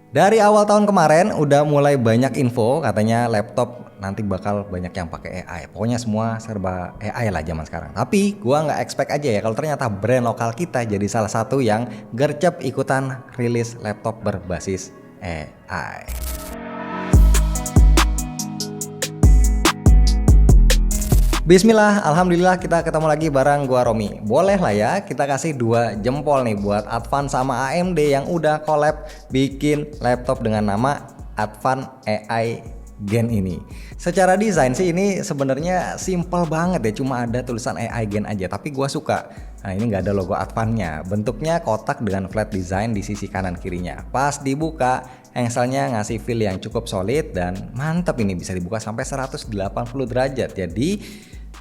Dari awal tahun kemarin udah mulai banyak info katanya laptop nanti bakal banyak yang pakai AI. Pokoknya semua serba AI lah zaman sekarang. Tapi gua nggak expect aja ya kalau ternyata brand lokal kita jadi salah satu yang gercep ikutan rilis laptop berbasis AI. Bismillah, alhamdulillah kita ketemu lagi bareng gua Romi. Boleh lah ya kita kasih 2 jempol nih buat Advan sama AMD yang udah collab bikin laptop dengan nama Advan AI Gen ini. Secara desain sih ini sebenarnya simple banget ya, cuma ada tulisan AI Gen aja, tapi gua suka. Nah, ini nggak ada logo Advan-nya. Bentuknya kotak dengan flat design di sisi kanan kirinya. Pas dibuka, engselnya ngasih feel yang cukup solid dan mantep, ini bisa dibuka sampai 180 derajat. Jadi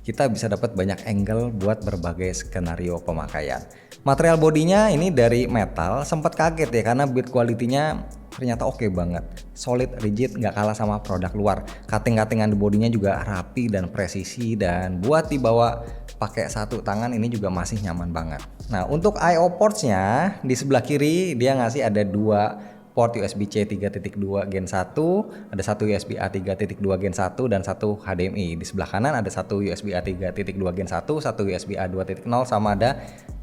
kita bisa dapat banyak angle buat berbagai skenario pemakaian. Material bodinya ini dari metal, sempat kaget ya karena build quality-nya ternyata oke banget. Solid, rigid, nggak kalah sama produk luar. Cutting-cuttingan di bodinya juga rapi dan presisi, dan buat dibawa pakai satu tangan ini juga masih nyaman banget. Nah, untuk I/O ports-nya di sebelah kiri dia ngasih ada 2 port USB-C 3.2 Gen 1, ada satu USB-A 3.2 Gen 1 dan satu HDMI. Di sebelah kanan ada satu USB-A 3.2 Gen 1, satu USB-A 2.0 sama ada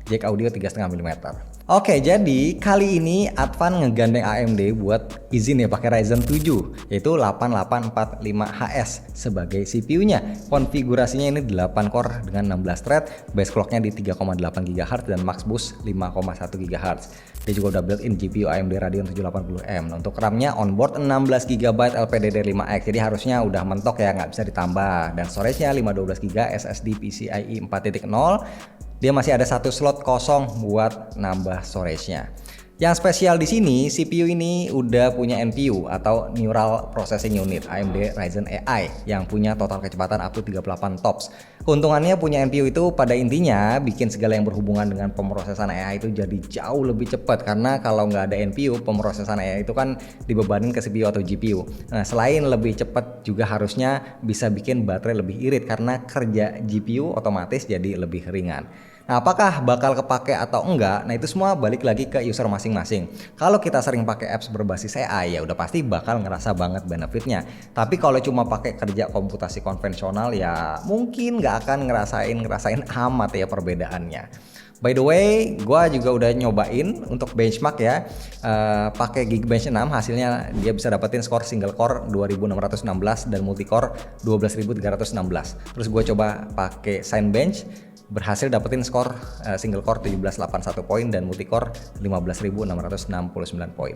jack audio 3,5 mm. Oke, jadi kali ini Advan ngegandeng AMD buat izin ya pakai Ryzen 7 yaitu 8845HS sebagai CPU-nya. Konfigurasinya ini 8 core dengan 16 thread, base clock-nya di 3,8 GHz dan max boost 5,1 GHz. Dia juga udah built-in GPU AMD Radeon 780M. Untuk RAM-nya onboard 16 GB LPDDR5X, jadi harusnya udah mentok ya, nggak bisa ditambah. Dan storage-nya 512 GB SSD PCIe 4.0. Dia masih ada satu slot kosong buat nambah storage-nya. Yang spesial di sini, CPU ini udah punya NPU atau Neural Processing Unit AMD Ryzen AI yang punya total kecepatan up to 38 TOPS. Keuntungannya punya NPU itu pada intinya bikin segala yang berhubungan dengan pemrosesan AI itu jadi jauh lebih cepat, karena kalau nggak ada NPU, pemrosesan AI itu kan dibebanin ke CPU atau GPU. Nah, selain lebih cepat juga harusnya bisa bikin baterai lebih irit karena kerja GPU otomatis jadi lebih ringan. Nah, apakah bakal kepake atau enggak? Nah, itu semua balik lagi ke user masing-masing. Kalau kita sering pakai apps berbasis AI ya udah pasti bakal ngerasa banget benefitnya. Tapi kalau cuma pakai kerja komputasi konvensional ya mungkin nggak akan ngerasain amat ya perbedaannya. By the way, gua juga udah nyobain untuk benchmark ya, pakai Geekbench 6, hasilnya dia bisa dapetin skor single core 2616 dan multi core 12316. Terus gua coba pakai Cinebench, berhasil dapetin skor single core 1781 poin dan multi core 15.669 poin.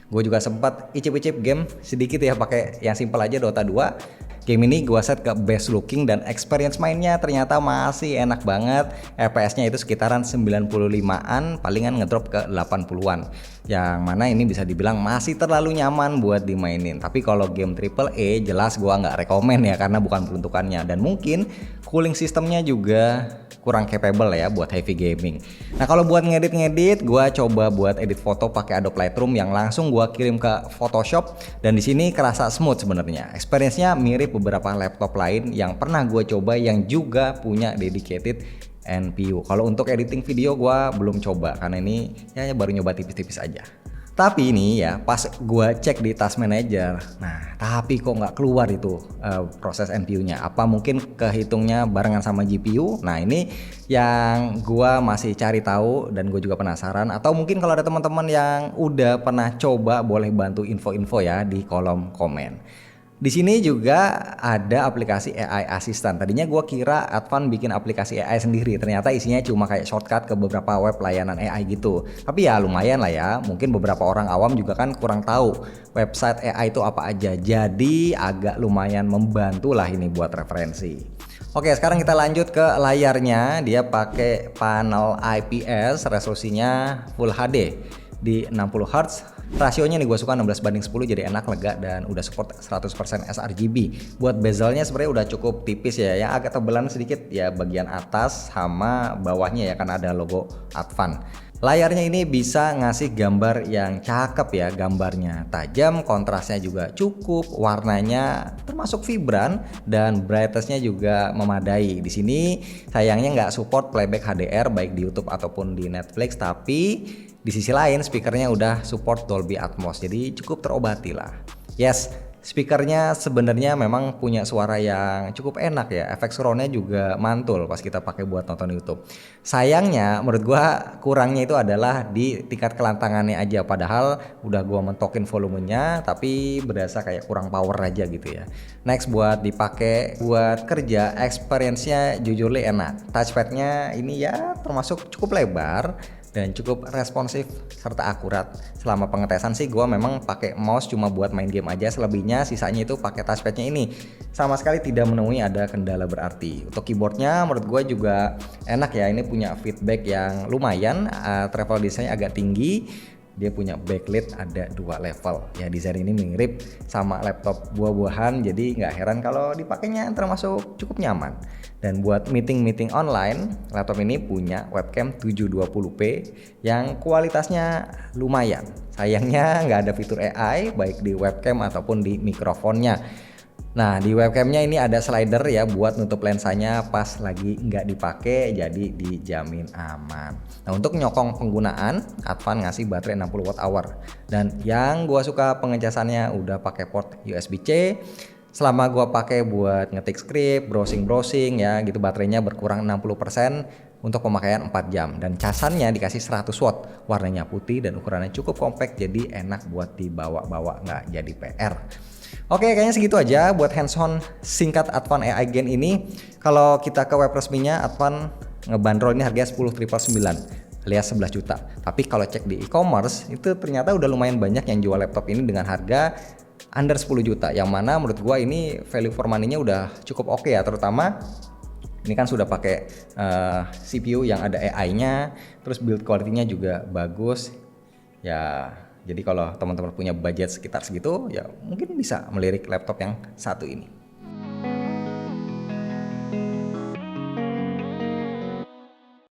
Gue juga sempat icip-icip game sedikit ya pakai yang simple aja, Dota 2. Game ini gue set ke best looking dan experience mainnya ternyata masih enak banget. FPS-nya itu sekitaran 95-an, palingan ngedrop ke 80-an. Yang mana ini bisa dibilang masih terlalu nyaman buat dimainin. Tapi kalau game AAA jelas gue nggak rekomen ya karena bukan peruntukannya. Dan mungkin cooling sistemnya juga kurang capable ya buat heavy gaming. Nah, kalau buat ngedit, gue coba buat edit foto pakai Adobe Lightroom yang langsung gue kirim ke Photoshop, dan di sini kerasa smooth sebenarnya. Experience-nya mirip beberapa laptop lain yang pernah gue coba yang juga punya dedicated NPU. Kalau untuk editing video gue belum coba karena ini ya baru nyoba tipis-tipis aja. Tapi ini ya pas gue cek di Task Manager, nah tapi kok nggak keluar itu proses NPU-nya. Apa mungkin kehitungnya barengan sama GPU? Nah, ini yang gue masih cari tahu dan gue juga penasaran. Atau mungkin kalau ada teman-teman yang udah pernah coba boleh bantu info-info ya di kolom komen. Di sini juga ada aplikasi AI Assistant. Tadinya gue kira Advan bikin aplikasi AI sendiri, ternyata isinya cuma kayak shortcut ke beberapa web layanan AI gitu. Tapi ya lumayan lah ya, mungkin beberapa orang awam juga kan kurang tahu website AI itu apa aja. Jadi agak lumayan membantu lah ini buat referensi. Oke, sekarang kita lanjut ke layarnya. Dia pakai panel IPS, resolusinya Full HD di 60 Hz. Rasionya nih gue suka 16:10, jadi enak, lega, dan udah support 100% sRGB. Buat bezelnya sebenarnya udah cukup tipis ya, yang agak tebelan sedikit ya bagian atas sama bawahnya ya karena ada logo Advan. Layarnya ini bisa ngasih gambar yang cakep ya, gambarnya tajam, kontrasnya juga cukup, warnanya termasuk vibran, dan brightness-nya juga memadai. Di sini sayangnya nggak support playback HDR baik di YouTube ataupun di Netflix, tapi Di sisi lain speakernya udah support Dolby Atmos, jadi cukup terobati lah. Yes, speakernya sebenarnya memang punya suara yang cukup enak ya. Efek surroundnya juga mantul pas kita pakai buat nonton YouTube. Sayangnya menurut gua kurangnya itu adalah di tingkat kelantangannya aja. Padahal udah gua mentokin volumenya tapi berasa kayak kurang power aja gitu ya. Next buat dipakai buat kerja, experience-nya jujurly enak. Touchpad-nya ini ya termasuk cukup lebar dan cukup responsif serta akurat. Selama pengetesan sih gue memang pakai mouse cuma buat main game aja, selebihnya sisanya itu pakai touchpadnya ini. Sama sekali tidak menemui ada kendala berarti. Untuk keyboardnya menurut gue juga enak ya, ini punya feedback yang lumayan, travel distance agak tinggi. Dia punya backlit ada 2 level ya, desain ini mirip sama laptop buah-buahan, jadi nggak heran kalau dipakainya termasuk cukup nyaman. Dan buat meeting online, laptop ini punya webcam 720p yang kualitasnya lumayan. Sayangnya nggak ada fitur AI baik di webcam ataupun di mikrofonnya. Nah, di webcamnya ini ada slider ya buat nutup lensanya pas lagi nggak dipakai, jadi dijamin aman. Nah, untuk nyokong penggunaan, Advan ngasih baterai 60 Wh. Dan yang gua suka pengecasannya udah pakai port USB-C. Selama gua pakai buat ngetik script, browsing ya, gitu baterainya berkurang 60% untuk pemakaian 4 jam. Dan casannya dikasih 100 watt, warnanya putih dan ukurannya cukup compact, jadi enak buat dibawa-bawa, nggak jadi PR. Oke, kayaknya segitu aja buat hands-on singkat Advan AI Gen ini. Kalau kita ke web resminya, Advan ngebanderol ini harganya 10.999 alias 11 juta. Tapi kalau cek di e-commerce itu ternyata udah lumayan banyak yang jual laptop ini dengan harga under 10 juta. Yang mana menurut gua ini value for money-nya udah cukup oke ya, terutama ini kan sudah pakai CPU yang ada AI-nya, terus build quality-nya juga bagus. Ya, jadi kalau teman-teman punya budget sekitar segitu, ya mungkin bisa melirik laptop yang satu ini.